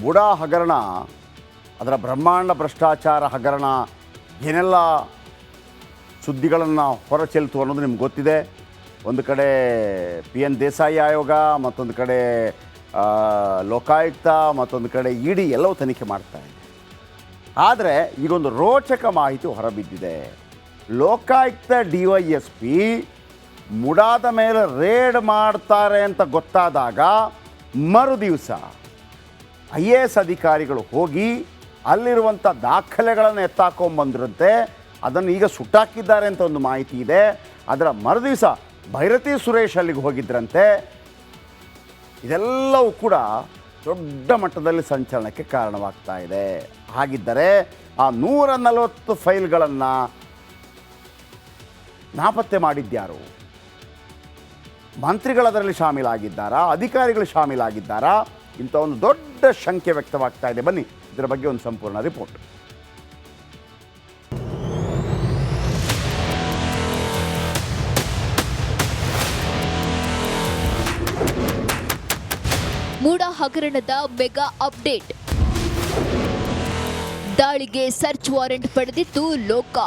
ಬುಡಾ ಹಗರಣ, ಅದರ ಬ್ರಹ್ಮಾಂಡ ಭ್ರಷ್ಟಾಚಾರ ಹಗರಣ ಏನೆಲ್ಲ ಸುದ್ದಿಗಳನ್ನು ಹೊರಚೆಲ್ತು ಅನ್ನೋದು ನಿಮ್ಗೆ ಗೊತ್ತಿದೆ. ಒಂದು ಕಡೆ PN ದೇಸಾಯಿ ಆಯೋಗ, ಮತ್ತೊಂದು ಕಡೆ ಲೋಕಾಯುಕ್ತ, ಮತ್ತೊಂದು ಕಡೆ ಇಡಿ ಎಲ್ಲವೂ ತನಿಖೆ ಮಾಡ್ತಾ ಇದೆ. ಆದರೆ ಈಗೊಂದು ರೋಚಕ ಮಾಹಿತಿ ಹೊರಬಿದ್ದಿದೆ. ಲೋಕಾಯುಕ್ತ DYSP ಮುಡಾದ ಮೇಲೆ ರೇಡ್ ಮಾಡ್ತಾರೆ ಅಂತ ಗೊತ್ತಾದಾಗ ಮರುದಿವಸ IAS ಅಧಿಕಾರಿಗಳು ಹೋಗಿ ಅಲ್ಲಿರುವಂಥ ದಾಖಲೆಗಳನ್ನು ಎತ್ತಾಕೊಂಡ್ಬಂದಿರುತ್ತೆ. ಅದನ್ನು ಈಗ ಸುಟ್ಟಾಕಿದ್ದಾರೆ ಅಂತ ಒಂದು ಮಾಹಿತಿ ಇದೆ. ಅದರ ಮರುದಿವಸ ಭೈರತಿ ಸುರೇಶ್ ಅಲ್ಲಿಗೆ ಹೋಗಿದ್ರಂತೆ. ಇದೆಲ್ಲವೂ ಕೂಡ ದೊಡ್ಡ ಮಟ್ಟದಲ್ಲಿ ಸಂಚಲನಕ್ಕೆ ಕಾರಣವಾಗ್ತಾ ಇದೆ. ಹಾಗಿದ್ದರೆ ಆ 140 ಫೈಲ್ಗಳನ್ನು ನಾಪತ್ತೆ ಮಾಡಿದ್ಯಾರು? ಮಂತ್ರಿಗಳದರಲ್ಲಿ ಶಾಮೀಲಾಗಿದ್ದಾರಾ? ಅಧಿಕಾರಿಗಳು ಶಾಮೀಲಾಗಿದ್ದಾರಾ? ಇಂಥ ಒಂದು ದೊಡ್ಡ ಶಂಕೆ ವ್ಯಕ್ತವಾಗ್ತಾ ಇದೆ. ಬನ್ನಿ ಇದರ ಬಗ್ಗೆ ಒಂದು ಸಂಪೂರ್ಣ ರಿಪೋರ್ಟ್. ಮೂಡ ಹಗರಣದ ಮೆಗಾ ಅಪ್ಡೇಟ್. ದಾಳಿಗೆ ಸರ್ಚ್ ವಾರೆಂಟ್ ಪಡೆದಿತ್ತು ಲೋಕ.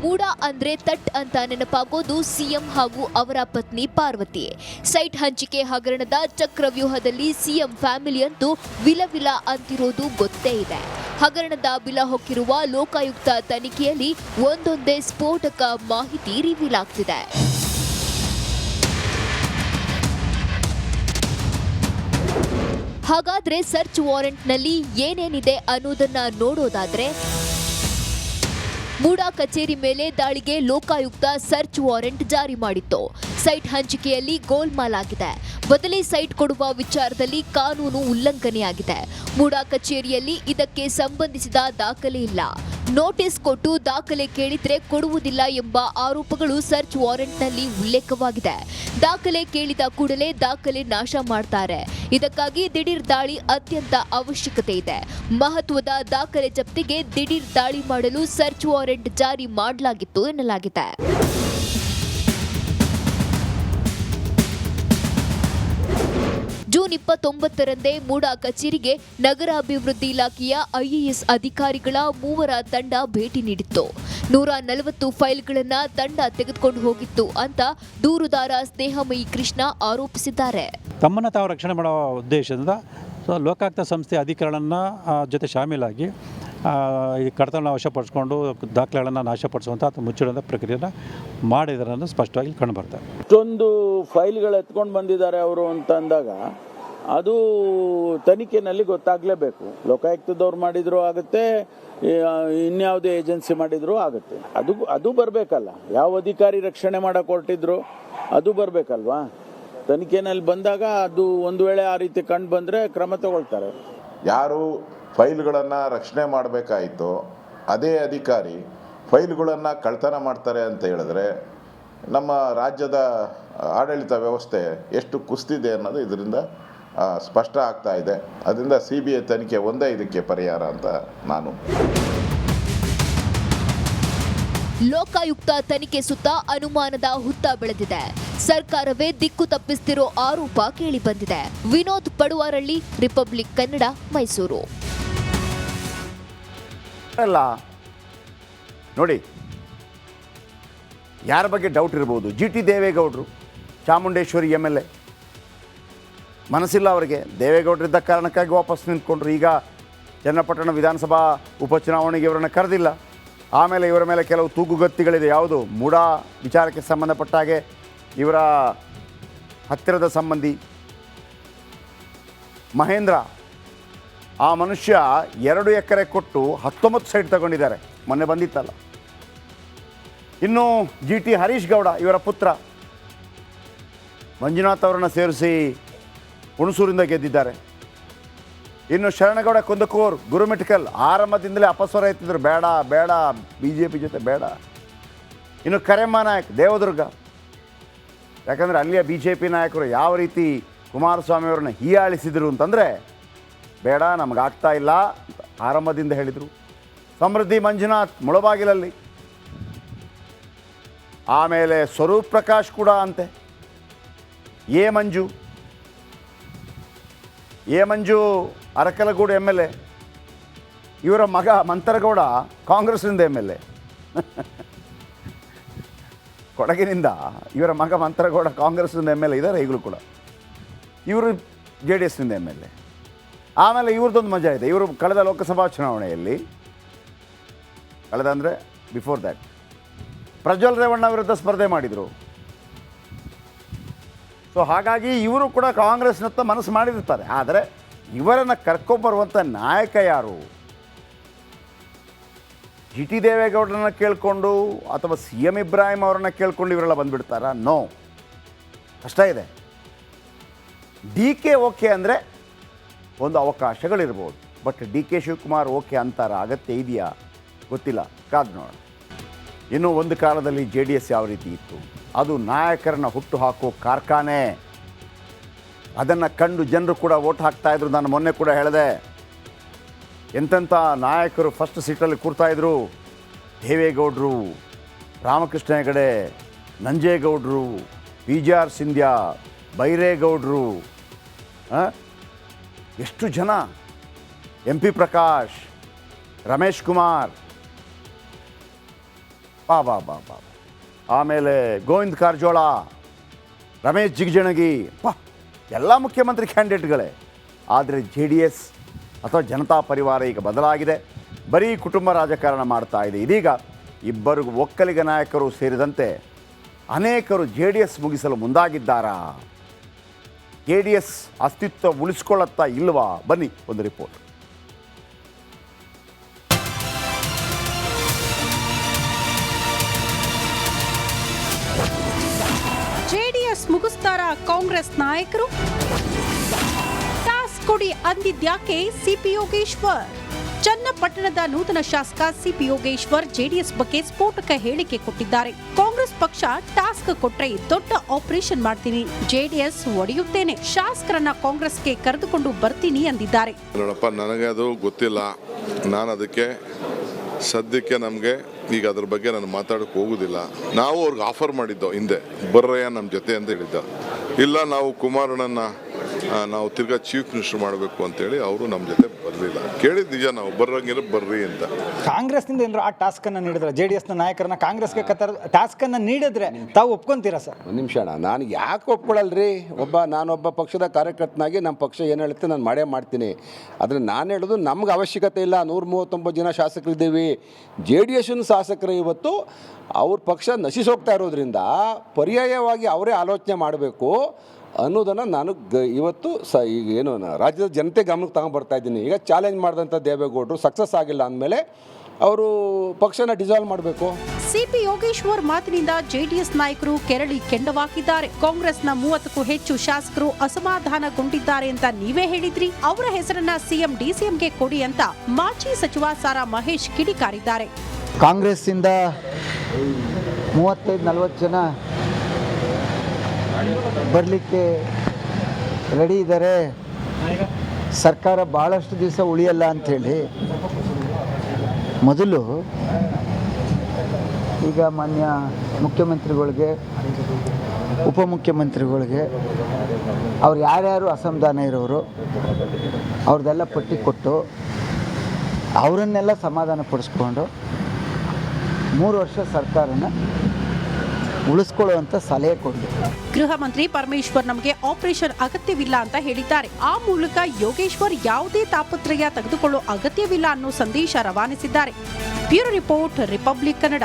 ಮೂಡ ಅಂದ್ರೆ ತಟ್ ಅಂತ ನೆನಪಾಗೋದು CM ಹಾಗೂ ಅವರ ಪತ್ನಿ ಪಾರ್ವತಿ. ಸೈಟ್ ಹಂಚಿಕೆ ಹಗರಣದ ಚಕ್ರವ್ಯೂಹದಲ್ಲಿ CM ಫ್ಯಾಮಿಲಿ ಅಂತೂ ವಿಲವಿಲ ಅಂತಿರೋದು ಗೊತ್ತೇ ಇದೆ. ಹಗರಣದ ಬಿಲ ಹೊಕ್ಕಿರುವ ಲೋಕಾಯುಕ್ತ ತನಿಖೆಯಲ್ಲಿ ಒಂದೊಂದೇ ಸ್ಫೋಟಕ ಮಾಹಿತಿ ರಿವೀಲ್ ಆಗ್ತಿದೆ. ಹಾಗಾದ್ರೆ ಸರ್ಚ್ ವಾರೆಂಟ್ನಲ್ಲಿ ಏನೇನಿದೆ ಅನ್ನೋದನ್ನ ನೋಡೋದಾದ್ರೆ, ಮೂಡಾ ಕಚೇರಿ ಮೇಲೆ ದಾಳಿಗೆ ಲೋಕಾಯುಕ್ತ ಸರ್ಚ್ ವಾರೆಂಟ್ ಜಾರಿ ಮಾಡಿತ್ತು. ಸೈಟ್ ಹಂಚಿಕೆಯಲ್ಲಿ ಗೋಲ್ಮಾಲ್ ಆಗಿದೆ. ಬದಲಿ ಸೈಟ್ ಕೊಡುವ ವಿಚಾರದಲ್ಲಿ ಕಾನೂನು ಉಲ್ಲಂಘನೆಯಾಗಿದೆ. ಮೂಡಾ ಕಚೇರಿಯಲ್ಲಿ ಇದಕ್ಕೆ ಸಂಬಂಧಿಸಿದ ದಾಖಲೆ ಇಲ್ಲ. ನೋಟಿಸ್ ಕೊಟ್ಟು ದಾಖಲೆ ಕೇಳಿದ್ರೆ ಕೊಡುವುದಿಲ್ಲ ಎಂಬ ಆರೋಪಗಳು ಸರ್ಚ್ ವಾರೆಂಟ್ನಲ್ಲಿ ಉಲ್ಲೇಖವಾಗಿದೆ. ದಾಖಲೆ ಕೇಳಿದ ಕೂಡಲೇ ದಾಖಲೆ ನಾಶ ಮಾಡ್ತಾರೆ. ಇದಕ್ಕಾಗಿ ದಿಢೀರ್ ದಾಳಿ ಅತ್ಯಂತ ಅವಶ್ಯಕತೆ ಇದೆ. ಮಹತ್ವದ ದಾಖಲೆ ಜಪ್ತಿಗೆ ದಿಢೀರ್ ದಾಳಿ ಮಾಡಲು ಸರ್ಚ್ ವಾರೆಂಟ್ ಜಾರಿ ಮಾಡಲಾಗಿತ್ತು ಎನ್ನಲಾಗಿದೆ. ಜೂನ್ 29ರಂದೇ ಮೂಡಾ ಕಚೇರಿಗೆ ನಗರಾಭಿವೃದ್ಧಿ ಇಲಾಖೆಯ IAS ಅಧಿಕಾರಿಗಳ 3 ತಂಡ ಭೇಟಿ ನೀಡಿತ್ತು. 140 ಫೈಲ್ಗಳನ್ನು ತಂಡ ತೆಗೆದುಕೊಂಡು ಹೋಗಿತ್ತು ಅಂತ ದೂರುದಾರ ಸ್ನೇಹಮಯಿ ಕೃಷ್ಣ ಆರೋಪಿಸಿದ್ದಾರೆ. ತಮ್ಮನ್ನು ತಾವು ರಕ್ಷಣೆ ಮಾಡುವ ಉದ್ದೇಶದಿಂದ ಲೋಕಾಯುಕ್ತ ಸಂಸ್ಥೆ ಅಧಿಕಾರಿಗಳನ್ನ ಜೊತೆ ಶಾಮೀಲಾಗಿ ಈ ಕಡತನ ವಶಪಡಿಸ್ಕೊಂಡು ದಾಖಲೆಗಳನ್ನು ನಾಶಪಡಿಸುವಂಥ ಅಥವಾ ಮುಚ್ಚಿಡುವಂಥ ಪ್ರಕ್ರಿಯೆಯನ್ನು ಮಾಡಿದರನ್ನು ಸ್ಪಷ್ಟವಾಗಿ ಕಂಡುಬರ್ತಾರೆ. ಇಷ್ಟೊಂದು ಫೈಲ್ಗಳು ಎತ್ಕೊಂಡು ಬಂದಿದ್ದಾರೆ ಅವರು ಅಂತ ಅಂದಾಗ ಅದು ತನಿಖೆನಲ್ಲಿ ಗೊತ್ತಾಗಲೇಬೇಕು. ಲೋಕಾಯುಕ್ತದವ್ರು ಮಾಡಿದರೂ ಆಗುತ್ತೆ, ಇನ್ಯಾವುದೇ ಏಜೆನ್ಸಿ ಮಾಡಿದರೂ ಆಗುತ್ತೆ. ಅದು ಬರಬೇಕಲ್ಲ. ಯಾವ ಅಧಿಕಾರಿ ರಕ್ಷಣೆ ಮಾಡೋಕೆ ಹೊರಟಿದ್ರು ಅದು ಬರಬೇಕಲ್ವಾ? ತನಿಖೆನಲ್ಲಿ ಬಂದಾಗ ಅದು ಒಂದು ವೇಳೆ ಆ ರೀತಿ ಕಂಡು ಬಂದರೆ ಕ್ರಮ ತಗೊಳ್ತಾರೆ. ಯಾರು ಫೈಲ್ಗಳನ್ನು ರಕ್ಷಣೆ ಮಾಡಬೇಕಾಯಿತು ಅದೇ ಅಧಿಕಾರಿ ಫೈಲ್ಗಳನ್ನು ಕಳ್ತನ ಮಾಡ್ತಾರೆ ಅಂತ ಹೇಳಿದ್ರೆ ನಮ್ಮ ರಾಜ್ಯದ ಆಡಳಿತ ವ್ಯವಸ್ಥೆ ಎಷ್ಟು ಕುಸಿದಿದೆ ಅನ್ನೋದು ಇದರಿಂದ ಸ್ಪಷ್ಟ ಆಗ್ತಾ ಇದೆ. ಅದರಿಂದ CBI ತನಿಖೆ ಒಂದೇ ಇದಕ್ಕೆ ಪರಿಹಾರ ಅಂತ ನಾನು. ಲೋಕಾಯುಕ್ತ ತನಿಖೆ ಸುತ್ತ ಅನುಮಾನದ ಹುತ್ತ ಬೆಳೆದಿದೆ. ಸರ್ಕಾರವೇ ದಿಕ್ಕು ತಪ್ಪಿಸ್ತಿರೋ ಆರೋಪ ಕೇಳಿ ಬಂದಿದೆ. ವಿನೋದ್ ಪಡುವಾರಳ್ಳಿ, ರಿಪಬ್ಲಿಕ್ ಕನ್ನಡ, ಮೈಸೂರು. ಅಲ್ಲ ನೋಡಿ, ಯಾರ ಬಗ್ಗೆ ಡೌಟ್ ಇರ್ಬೋದು? GT ದೇವೇಗೌಡರು, ಚಾಮುಂಡೇಶ್ವರಿ MLA. ಮನಸ್ಸಿಲ್ಲ ಅವರಿಗೆ. ದೇವೇಗೌಡರಿದ್ದ ಕಾರಣಕ್ಕಾಗಿ ವಾಪಸ್ ನಿಂತ್ಕೊಂಡ್ರು. ಈಗ ಚನ್ನಪಟ್ಟಣ ವಿಧಾನಸಭಾ ಉಪಚುನಾವಣೆಗೆ ಇವರನ್ನು ಕರೆದಿಲ್ಲ. ಆಮೇಲೆ ಇವರ ಮೇಲೆ ಕೆಲವು ತೂಗುಗತ್ತಿಗಳಿದೆ. ಯಾವುದು? ಮೂಡಾ ವಿಚಾರಕ್ಕೆ ಸಂಬಂಧಪಟ್ಟ ಹಾಗೆ ಇವರ ಹತ್ತಿರದ ಸಂಬಂಧಿ ಮಹೇಂದ್ರ, ಆ ಮನುಷ್ಯ 2 ಎಕರೆ ಕೊಟ್ಟು 19 ಸೈಟ್ ತಗೊಂಡಿದ್ದಾರೆ. ಮೊನ್ನೆ ಬಂದಿತ್ತಲ್ಲ. ಇನ್ನು GT ಹರೀಶ್ ಗೌಡ, ಇವರ ಪುತ್ರ ಮಂಜುನಾಥ್ ಅವರನ್ನು ಸೇರಿಸಿ ಹುಣಸೂರಿಂದ ಗೆದ್ದಿದ್ದಾರೆ. ಇನ್ನು ಶರಣಗೌಡ ಕುಂದಕೂರ್, ಗುರುಮಿಟ್ಕಲ್, ಆರಂಭದಿಂದಲೇ ಅಪಸ್ವರ ಎತ್ತಿದ್ರು, ಬೇಡ ಬೇಡ BJP ಜೊತೆ ಬೇಡ. ಇನ್ನು ಕರೆಮ್ಮ ನಾಯಕ್, ದೇವದುರ್ಗ. ಯಾಕಂದರೆ ಅಲ್ಲಿಯ BJP ನಾಯಕರು ಯಾವ ರೀತಿ ಕುಮಾರಸ್ವಾಮಿ ಅವರನ್ನು ಹೀಯಾಳಿಸಿದರು ಅಂತಂದರೆ, ಬೇಡ ನಮಗಾಗ್ತಾ ಇಲ್ಲ ಅಂತ ಆರಂಭದಿಂದ ಹೇಳಿದರು. ಸಮೃದ್ಧಿ ಮಂಜುನಾಥ್ ಮುಳಬಾಗಿಲಲ್ಲಿ. ಆಮೇಲೆ ಸ್ವರೂಪ್ ಪ್ರಕಾಶ್ ಕೂಡ ಅಂತೆ. ಮಂಜು ಎ ಮಂಜು ಅರಕಲಗೂಡು MLA, ಇವರ ಮಗ ಮಂತರಗೌಡ ಕಾಂಗ್ರೆಸ್ನಿಂದ MLA. ಕೊಡಗಿನಿಂದ ಇವರ ಮಗ ಮಂತರಗೌಡ ಕಾಂಗ್ರೆಸ್ನಿಂದ MLA ಇದ್ದಾರೆ ಈಗಲೂ ಕೂಡ. ಇವರು JDSನಿಂದ MLA. ಆಮೇಲೆ ಇವ್ರದ್ದೊಂದು ಮಜಾ ಇದೆ. ಇವರು ಕಳೆದ ಲೋಕಸಭಾ ಚುನಾವಣೆಯಲ್ಲಿ ಅಂದರೆ ಬಿಫೋರ್ ದ್ಯಾಟ್ ಪ್ರಜ್ವಲ್ ರೇವಣ್ಣ ವಿರುದ್ಧ ಸ್ಪರ್ಧೆ ಮಾಡಿದರು. ಸೊ ಹಾಗಾಗಿ ಇವರು ಕೂಡ ಕಾಂಗ್ರೆಸ್ನತ್ತ ಮನಸ್ಸು ಮಾಡಿರ್ತಾರೆ. ಆದರೆ ಇವರನ್ನು ಕರ್ಕೊಂಬರುವಂಥ ನಾಯಕ ಯಾರು? GT ದೇವೇಗೌಡರನ್ನ ಕೇಳಿಕೊಂಡು ಅಥವಾ CM ಇಬ್ರಾಹಿಂ ಅವರನ್ನ ಕೇಳಿಕೊಂಡು ಇವರೆಲ್ಲ ಬಂದುಬಿಡ್ತಾರಾ? ನೋ, ಕಷ್ಟ ಇದೆ. DK ಓಕೆ ಅಂದರೆ ಒಂದು ಅವಕಾಶಗಳಿರ್ಬೋದು. ಬಟ್ DK ಶಿವಕುಮಾರ್ ಓಕೆ ಅಂತಾರ ಅಗತ್ಯ ಇದೆಯಾ ಗೊತ್ತಿಲ್ಲ, ಕಾದು ನೋಡೋಣ. ಇನ್ನು ಒಂದು ಕಾಲದಲ್ಲಿ JDS ಯಾವ ರೀತಿ ಇತ್ತು, ಅದು ನಾಯಕರನ್ನ ಹುಟ್ಟು ಹಾಕೋ ಕಾರ್ಖಾನೆ. ಅದನ್ನು ಕಂಡು ಜನರು ಕೂಡ ವೋಟ್ ಹಾಕ್ತಾಯಿದ್ರು. ನಾನು ಮೊನ್ನೆ ಕೂಡ ಹೇಳಿದೆ, ಎಂತೆಂಥ ನಾಯಕರು ಫಸ್ಟ್ ಸೀಟಲ್ಲಿ ಕೂರ್ತಾಯಿದ್ರು. ದೇವೇಗೌಡರು, ರಾಮಕೃಷ್ಣ ಹೆಗಡೆ, ನಂಜೇಗೌಡರು, PGR ಸಿಂಧ್ಯಾ, ಬೈರೇಗೌಡರು, ಎಷ್ಟು ಜನ, MP ಪ್ರಕಾಶ್, ರಮೇಶ್ ಕುಮಾರ್, ಬಾ ಆಮೇಲೆ ಗೋವಿಂದ ಕಾರಜೋಳ, ರಮೇಶ್ ಜಿಗಜಿಣಗಿ, ಎಲ್ಲ ಮುಖ್ಯಮಂತ್ರಿ ಕ್ಯಾಂಡಿಡೇಟ್ಗಳೇ. ಆದರೆ JDS ಅಥವಾ ಜನತಾ ಪರಿವಾರ ಈಗ ಬದಲಾಗಿದೆ. ಬರೀ ಕುಟುಂಬ ರಾಜಕಾರಣ ಮಾಡ್ತಾ ಇದೆ. ಇದೀಗ ಇಬ್ಬರು ಒಕ್ಕಲಿಗ ನಾಯಕರು ಸೇರಿದಂತೆ ಅನೇಕರು JDS ಮುಗಿಸಲು ಮುಂದಾಗಿದ್ದಾರಾ? JDS ಅಸ್ತಿತ್ವ ಉಳಿಸ್ಕೊಳ್ಳುತ್ತಾ ಇಲ್ವಾ? ಬನ್ನಿ ಒಂದು ರಿಪೋರ್ಟ್. JDS ಮುಗಿಸ್ತಾರ ಕಾಂಗ್ರೆಸ್ ನಾಯಕರು? ಟಾಸ್ಕ್ ಕೊಡಿ ಅಂದಿದ್ಯಾಕೆ CP ಯೋಗೇಶ್ವರ್? ಚನ್ನಪಟ್ಟಣದ ನೂತನ ಶಾಸಕ CP ಯೋಗೇಶ್ವರ್ JDS ಬಗ್ಗೆ ಸ್ಫೋಟಕ ಹೇಳಿಕೆ ಕೊಟ್ಟಿದ್ದಾರೆ. ಕಾಂಗ್ರೆಸ್ ಪಕ್ಷ ಟಾಸ್ಕ್ ಕೊಟ್ರೆ ದೊಡ್ಡ ಆಪರೇಷನ್ ಮಾಡ್ತೀನಿ, JDS ಒಡೆಯುತ್ತೇನೆ, ಶಾಸಕರನ್ನ ಕಾಂಗ್ರೆಸ್ಗೆ ಕರೆದುಕೊಂಡು ಬರ್ತೀನಿ ಅಂದಿದ್ದಾರೆ. ನೋಡಪ್ಪ, ನನಗೆ ಅದು ಗೊತ್ತಿಲ್ಲ. ನಾನು ಅದಕ್ಕೆ ಸದ್ಯಕ್ಕೆ ನಮಗೆ ಈಗ ಅದ್ರ ಬಗ್ಗೆ ನಾನು ಮಾತಾಡೋಕೆ ಹೋಗೋದಿಲ್ಲ. ನಾವು ಅವ್ರಿಗೆ ಆಫರ್ ಮಾಡಿದ್ದೋ ಹಿಂದೆ, ಬರ್ರಯ್ಯ ನಮ್ಮ ಜೊತೆ ಅಂತ ಹೇಳಿದ್ದ. ಇಲ್ಲ, ನಾವು ಕುಮಾರಣ್ಣನ ನಾವು ತಿರ್ಗಾ ಚೀಫ್ ಮಿನಿಸ್ಟರ್ ಮಾಡಬೇಕು ಅಂತೇಳಿ ಅವರು ನಮ್ಮ ಜೊತೆ ಬರಲಿಲ್ಲ. ಕೇಳಿದ ನಿಜ, ನಾವು ಬರ್ರಂಗಿಲ್ಲ ಬರ್ರಿ ಅಂತ. ಕಾಂಗ್ರೆಸ್ನಿಂದ ಏನಾದ್ರು ಆ ಟಾಸ್ಕನ್ನು ನೀಡಿದ್ರೆ, JDSನ ನಾಯಕರನ್ನ ಕಾಂಗ್ರೆಸ್ಗೆ ಟಾಸ್ಕನ್ನು ನೀಡಿದ್ರೆ ತಾವು ಒಪ್ಕೊಂತೀರಾ ಸರ್? ಒಂದು ನಿಮಿಷ ಅಣ್ಣ, ನಾನು ಯಾಕೆ ಒಪ್ಕೊಳ್ಳಲ್ರಿ? ನಾನೊಬ್ಬ ಪಕ್ಷದ ಕಾರ್ಯಕರ್ತನಾಗಿ ನಮ್ಮ ಪಕ್ಷ ಏನು ಹೇಳುತ್ತೆ ನಾನು ಮಾಡೇ ಮಾಡ್ತೀನಿ. ಆದರೆ ನಾನು ಹೇಳೋದು, ನಮ್ಗೆ ಅವಶ್ಯಕತೆ ಇಲ್ಲ. 139 ಜನ ಶಾಸಕರಿದ್ದೀವಿ. JDSನ ಶಾಸಕರು ಇವತ್ತು ಅವ್ರ ಪಕ್ಷ ನಶಿಸೋಗ್ತಾ ಇರೋದ್ರಿಂದ ಪರ್ಯಾಯವಾಗಿ ಅವರೇ ಆಲೋಚನೆ ಮಾಡಬೇಕು ಅನ್ನೋದನ್ನು ನಾನು ಇವತ್ತು ಈಗ ಏನು ರಾಜ್ಯದ ಜನತೆ ಗಮನಕ್ಕೆ ತಗೊಂಡ್ಬರ್ತಾ ಇದ್ದೀನಿ. ಈಗ ಚಾಲೆಂಜ್ ಮಾಡಿದಂಥ ದೇವೇಗೌಡರು ಸಕ್ಸಸ್ ಆಗಿಲ್ಲ ಅಂದಮೇಲೆ ಅವರು ಪಕ್ಷನ ಡಿಸಾಲ್ವ್ ಮಾಡಬೇಕು. CP ಯೋಗೇಶ್ವರ್ ಮಾತಿನಿಂದ JDS ನಾಯಕರು ಕೆರಳಿ ಕೆಂಡವಾಗಿದ್ದಾರೆ. ಕಾಂಗ್ರೆಸ್ನ 30ಕ್ಕೂ ಹೆಚ್ಚು ಶಾಸಕರು ಅಸಮಾಧಾನಗೊಂಡಿದ್ದಾರೆ ಅಂತ ನೀವೇ ಹೇಳಿದ್ರಿ. ಅವರ ಹೆಸರನ್ನ CM DCMಗೆ ಕೊಡಿ ಅಂತ ಮಾಜಿ ಸಚಿವ ಸಾರಾ ಮಹೇಶ್ ಕಿಡಿಕಾರಿದ್ದಾರೆ. ಕಾಂಗ್ರೆಸ್ಸಿಂದ 35-40 ಜನ ಬರಲಿಕ್ಕೆ ರೆಡಿ ಇದ್ದಾರೆ. ಸರ್ಕಾರ ಭಾಳಷ್ಟು ದಿವಸ ಉಳಿಯಲ್ಲ ಅಂಥೇಳಿ ಮೊದಲು ಈಗ ಮಾನ್ಯ ಮುಖ್ಯಮಂತ್ರಿಗಳಿಗೆ, ಉಪಮುಖ್ಯಮಂತ್ರಿಗಳಿಗೆ ಅವ್ರು ಯಾರ್ಯಾರು ಅಸಮಾಧಾನ ಇರೋರು ಅವ್ರದ್ದೆಲ್ಲ ಪಟ್ಟಿ ಕೊಟ್ಟು ಅವರನ್ನೆಲ್ಲ ಸಮಾಧಾನ ಪಡಿಸ್ಕೊಂಡು 3 ವರ್ಷ ಸರ್ಕಾರನ ಉಳಿಸ್ಕೊಳ್ಳುವಂತ ಸಲಹೆ ಕೊಡಿ. ಗೃಹ ಮಂತ್ರಿ ಪರಮೇಶ್ವರ್ ನಮಗೆ ಆಪರೇಷನ್ ಅಗತ್ಯವಿಲ್ಲ ಅಂತ ಹೇಳಿದ್ದಾರೆ. ಆ ಮೂಲಕ ಯೋಗೇಶ್ವರ್ ಯಾವುದೇ ತಾಪತ್ರಯ ತೆಗೆದುಕೊಳ್ಳೋ ಅಗತ್ಯವಿಲ್ಲ ಅನ್ನೋ ಸಂದೇಶ ರವಾನಿಸಿದ್ದಾರೆ. Bureau report, republic Kannada.